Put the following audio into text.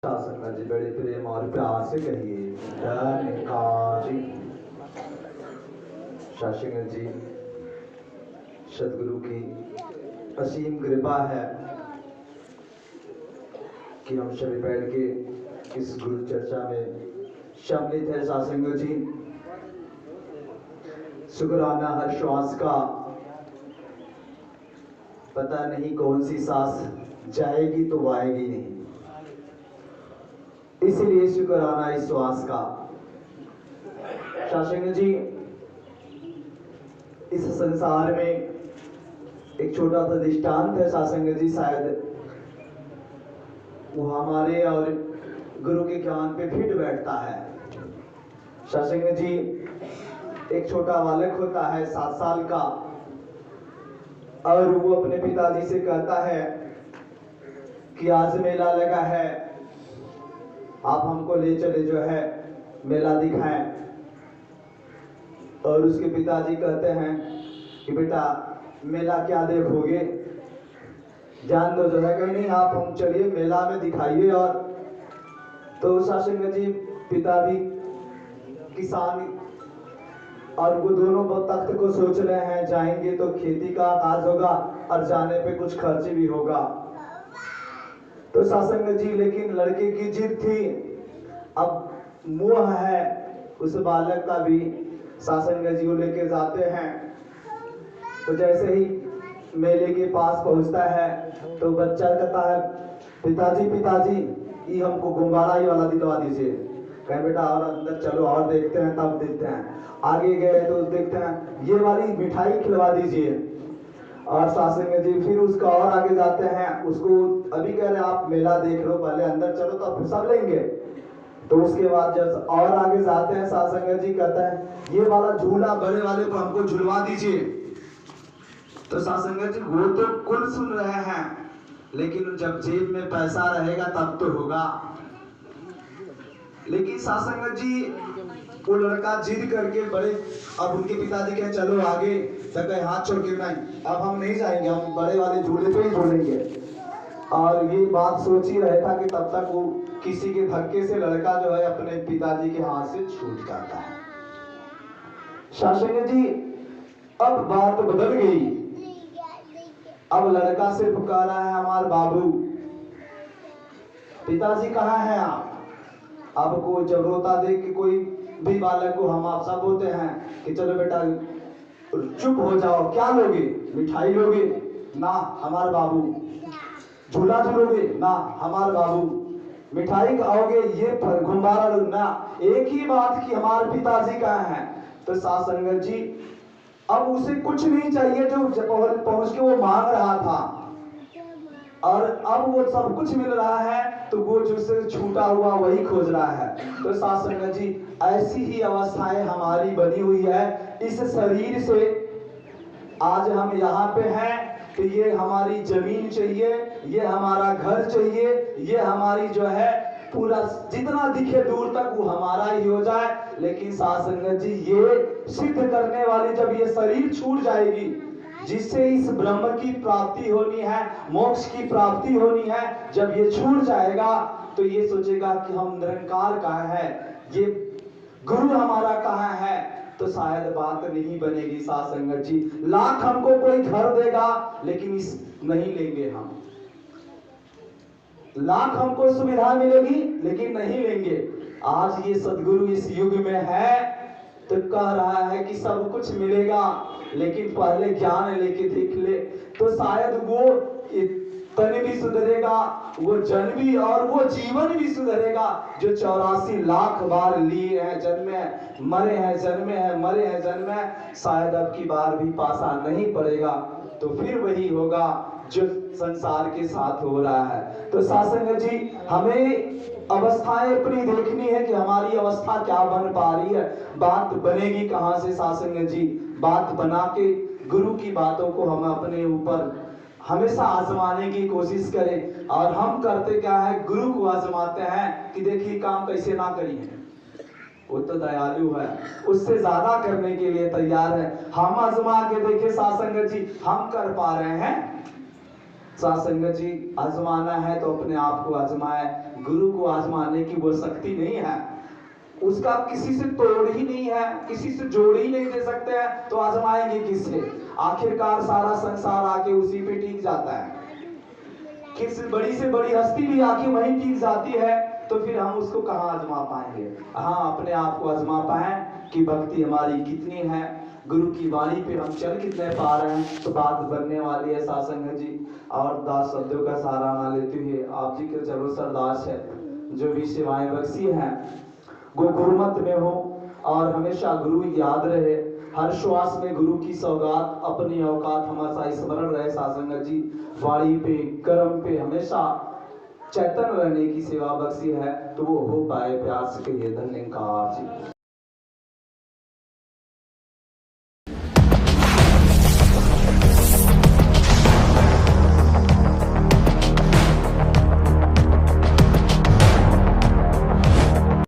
शासन जी बड़े प्रेम और प्यार से कहिए धन्यकारी। शासन जी सदगुरु की असीम कृपा है कि हम सभी बैठ के इस गुरु चर्चा में सम्मिलित है। शासन जी शुक्राना हर श्वास का पता नहीं कौन सी सांस जाएगी तो आएगी नहीं, इसलिए शुक्राना इस श्वास का। शासन जी इस संसार में एक छोटा सा दृष्टांत है शासन जी, शायद वो हमारे और गुरु के ज्ञान पे फिट बैठता है। शासन जी एक छोटा बालक होता है 7 साल का और वो अपने पिताजी से कहता है कि आज मेला लगा है, आप हमको ले चले जो है मेला दिखाएं। और उसके पिताजी कहते हैं कि बेटा मेला क्या देखोगे, जान दो जो है कहीं नहीं, आप हम चलिए मेला में दिखाइए। और तो शासन जी पिता भी किसान और वो दोनों तख्त को सोच रहे हैं, जाएंगे तो खेती का आगाज होगा और जाने पे कुछ खर्च भी होगा। तो शासन जी लेकिन लड़के की जिद थी, अब मोह है उस बालक का भी। शासन जी को लेके जाते हैं तो जैसे ही मेले के पास पहुंचता है तो बच्चा कहता है पिताजी पिताजी ये हमको गुब्बारा ही वाला दिलवा दीजिए। कहे बेटा और अंदर चलो और देखते हैं, तब देखते हैं। आगे गए तो देखते हैं ये वाली मिठाई खिलवा दीजिए। और शासन जी फिर उसका और आगे जाते हैं, उसको अभी कह रहे आप मेला देख लो, पहले अंदर चलो तो फिर सब लेंगे। तो उसके बाद जब और आगे जाते हैं शासन जी कहते हैं ये वाला झूला बड़े वाले को हमको झुलवा दीजिए। तो शासन जी वो तो कुल सुन रहे हैं, लेकिन जब जेब में पैसा रहेगा तब तो होगा। लेकिन शासन जी वो लड़का जिद करके बड़े, अब उनके पिताजी कहे चलो आगे, तो कहे हाथ छोड़ के नहीं, अब हम नहीं जाएंगे, हम बड़े वाले झूले पे ही झूलेंगे। और ये बात सोच ही रहे था कि तब तक वो किसी के धक्के से लड़का जो है अपने पिताजी के हाथ से छूट जाता है। शासन जी अब बात बदल गई, अब लड़का सिर्फ कह रहा है हमारे बाबू, पिताजी कहाँ हैं आप। अब को जब रोता देख के कोई भी बालक को हम आप सब बोलते हैं कि चलो बेटा चुप हो जाओ, क्या लोगे, मिठाई लोगे ना हमारे बाबू, झूला झूलोगे ना हमारे बाबू, मिठाई खाओगे ये गुब्बारा ना, एक ही बात की हमारे पिताजी कहाँ हैं। तो शासन जी अब उसे कुछ नहीं चाहिए जो पहुंच के वो मांग रहा था, और अब वो सब कुछ मिल रहा है तो वो जो से छूटा हुआ वही खोज रहा है। तो शासन जी ऐसी ही अवस्थाएं हमारी बनी हुई है इस शरीर से। आज हम यहाँ पे हैं तो ये हमारी जमीन चाहिए, ये हमारा घर चाहिए, ये हमारी जो है पूरा जितना दिखे दूर तक वो हमारा ही हो जाए। लेकिन शासन जी ये सिद्ध करने वाली जब ये शरीर छूट जाएगी, जिससे इस ब्रह्म की प्राप्ति होनी है, मोक्ष की प्राप्ति होनी है, जब ये छूट जाएगा तो ये सोचेगा कि हम निरंकार कहाँ है, ये गुरु हमारा कहाँ है, तो शायद बात नहीं बनेगी। शासन जी लाख हमको कोई घर देगा लेकिन इस नहीं लेंगे हम, लाख हमको सुविधा मिलेगी लेकिन नहीं लेंगे। आज ये सदगुरु इस युग में है तो कह रहा है कि सब कुछ मिलेगा लेकिन पहले ज्ञान लेके देख ले, तो शायद वो तन भी सुधरेगा, वो जन भी और वो जीवन भी सुधरेगा जो 84 लाख बार लिए हैं जन्मे, मरे हैं जन्मे हैं, मरे हैं जन्मे। शायद अब की बार भी पासा नहीं पड़ेगा, तो फिर वही होगा जो संसार के साथ हो रहा है। तो शासन जी हमें अवस्थाएं अपनी देखनी है कि हमारी अवस्था क्या बन पा रही है, बात बनेगी कहां से। शासन जी बात बना के गुरु की बातों को हम अपने ऊपर हमेशा आजमाने की कोशिश करें। और हम करते क्या है, गुरु को आजमाते हैं कि देखिए काम कैसे ना करिए, वो तो दयालु है, उससे ज्यादा करने के लिए तैयार है। हम आजमा के देखे शासन जी हम कर पा रहे हैं। साथ संगत जी, आजमाना है तो अपने आप को आजमाए। गुरु को आजमाने की वो शक्ति नहीं है, उसका किसी से तोड़ ही नहीं है, किसी से जोड़ ही नहीं दे सकते हैं, तो आजमाएंगे किससे? आखिरकार सारा संसार आके उसी पे टिक जाता है। किस बड़ी से बड़ी हस्ती भी आके वहीं टिक जाती है, तो फिर हम उसको कहाँ आजमा पाएंगे? हाँ, अपने आप को आजमा पाए कि भक्ति हमारी कितनी है, गुरु की वाणी पे हम चल कितने पा रहे हैं, तो बात बनने वाली है सासंग जी। और दास शब्दों का सहारा ना लेते हुए आप जी के चलो सरदास है, जो भी सेवाएं बख्शी हैं वो गुरुमत में हो, और हमेशा गुरु याद रहे। हर श्वास में गुरु की सौगात, अपनी औकात हमेशा स्मरण रहे सासंगत जी। वाणी पे कर्म पे हमेशा चैतन्य रहने की सेवा बख्शी है, तो वो हो पाए प्यार से कहिए धन्यकार जी।